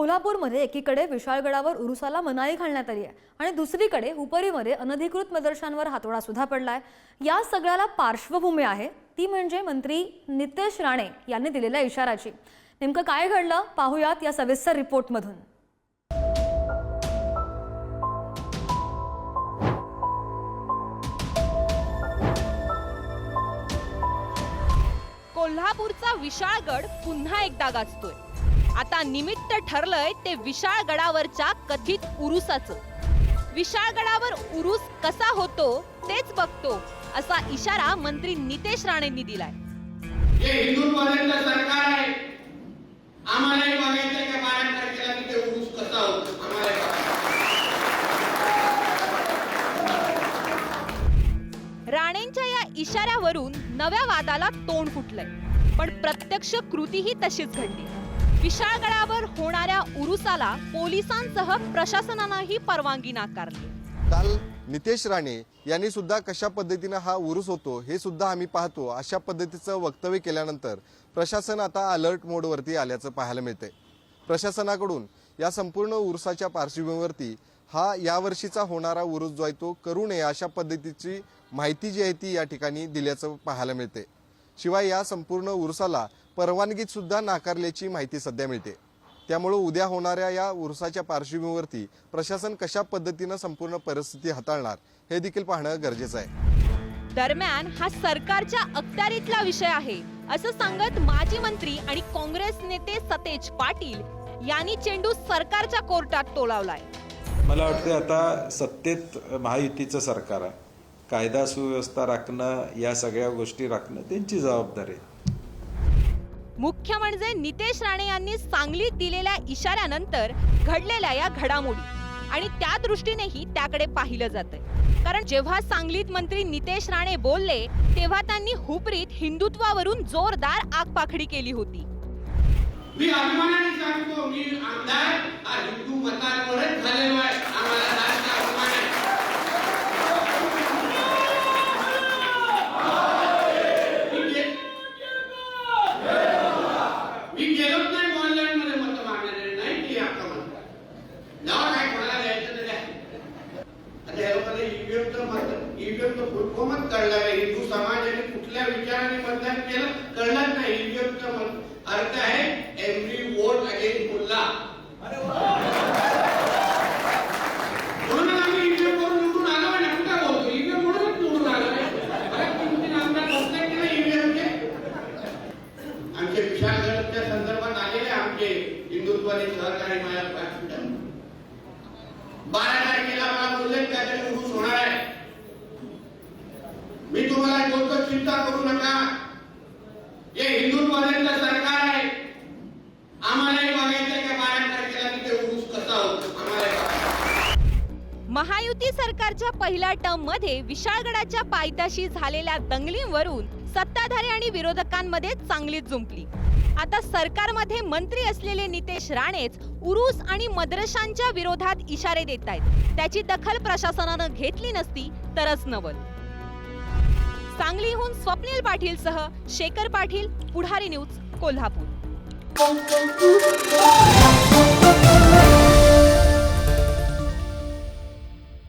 कोल्हापूरमध्ये एकीकडे विशाळगडावर उरुसाला मनाई घालण्यात आली आहे आणि दुसरीकडे हुपरीमध्ये अनधिकृत मदरशांवर हातोडा सुद्धा पडलाय। या सगळ्याला पार्श्वभूमी आहे ती म्हणजे मंत्री नितेश राणे यांनी दिलेल्या इशाराची। नेमकं काय घडलं पाहूयात या सविस्तर रिपोर्टमधून। कोल्हापूरचा विशाळगड पुन्हा एकदा गाजतोय। आता निमित्त ठरलंय ते विशाळगडावरच्या कथित उरुसाचं। विशाळगडावर उरुस कसा होतो तेच बघतो असा इशारा मंत्री नितेश राणेंनी दिलाय। हे हिंदुत्वाचं सरकार आहे, आम्हालाही बघायचं की 12 तारखेला तिथे उरुस कसा होतो आम्हाला। राणेंच्या या इशाऱ्यावरून नव्या वादाला तोंड फुटलंय, पण प्रत्यक्ष कृतीही तशीच घडली। विशाळगडावर होणाऱ्या उरुसाला पोलिसांसह प्रशासनानंही परवानगी नाकारली। काल नितेश राणे यांनी सुद्धा कशा पद्धतीने हा उरुस होतो हे सुद्धा आम्ही पाहतो अशा पद्धतीचं वक्तव्य केल्यानंतर प्रशासन आता अलर्ट मोडवरती आल्याचं पाहायला मिळते। प्रशासनाकडून या संपूर्ण उरुसाच्या पार्श्वभूमीवरती हा यावर्षीचा होणारा उरुस जो आहे तो करू नये अशा पद्धतीची माहिती जी आहे ती या ठिकाणी दिल्याचं पाहायला मिळते। शिवाय या संपूर्ण उरुसाला परवानगी सुद्धा नाकारल्याची माहिती सध्या मिळते। त्यामुळे उद्या होणाऱ्या या उरुसाच्या पार्श्वभूमीवरती प्रशासन कशा पद्धतीने संपूर्ण परिस्थिती हाताळणार हे देखील पाहणं गरजेचं आहे। दरम्यान हा सरकारच्या अखत्यारीतला विषय आहे असं सांगत माजी मंत्री आणि काँग्रेस नेते सतेज पाटील यांनी चेंडू सरकारच्या कोर्टात टोलावलाय। मला वाटतं आता सत्तेत महायुतीचं सरकार आहे, कायदा सुव्यवस्था राखणं या सगळ्या गोष्टी राखणं त्यांची जबाबदारी आहे। मुख्य म्हणजे नितेश राणे यांनी सांगलीत दिलेल्या इशाऱ्यानंतर घडलेल्या या घडामोडी आणि त्या दृष्टीनेही त्याकडे पाहिलं जातंय। कारण जेव्हा सांगलीत मंत्री नितेश राणे बोलले तेव्हा त्यांनी हुपरीत हिंदुत्वावरून जोरदार आगपाखडी केली होती। मी अभिमानाने सांगतो, मी आमदार हा हिंदू मतांवरच झालेलो आहे। आम्हाला राष्ट्र अभिमान आहे। मी गेलोच नाही ऑनलाईन मध्ये मत मागणारे नाही की आक्रमण नाव काय कोणाला द्यायचं तर द्या। आता या लोकांना ईव्हीएमचं फुल मत कळलं नाही। हिंदू समाजाने कुठल्या विचाराने मतदान केलं कळलं नाही। ईव्हीएमचा अर्थ आहे एव्हरी वोट अगेन्स्ट मुल्ला। म्हणून आम्ही ईव्हीएम वरून निवडून आलो आणि आपण काय बोलतो ईव्हीएम म्हणूनच निवडून आलो नाही। किती आमदार बसले की नाही ईव्हीएमचे। आमचे विशाळगडच्या संदर्भात आलेले आमचे हिंदुत्वादी सहकारी माझ्या 12 तारखेला मला बोलले त्याच्यात उरुस होणार आहे। मी तुम्हाला बोलतो चिंता करू नका, हे हिंदुत्वाचं सरकार आहे, आम्हालाही बघायचं की 12 तारखेला तिथे उरुस कसा होतो आम्हाला। महायुती सरकारच्या पहिल्या टर्म मध्ये विशाळगडाच्या पायथ्याशी झालेल्या दंगलींवरून सत्ताधारी आणि विरोधकांमध्ये चांगलीच जुंपली। आता सरकारमध्ये मंत्री असलेले नितेश राणेच उरुस आणि मदरशांच्या विरोधात इशारे देत आहेत। त्याची दखल प्रशासनानं घेतली नसती तरच नवल। सांगलीहून स्वप्नील पाटीलसह शेखर पाटील, पुढारी न्यूज, कोल्हापूर।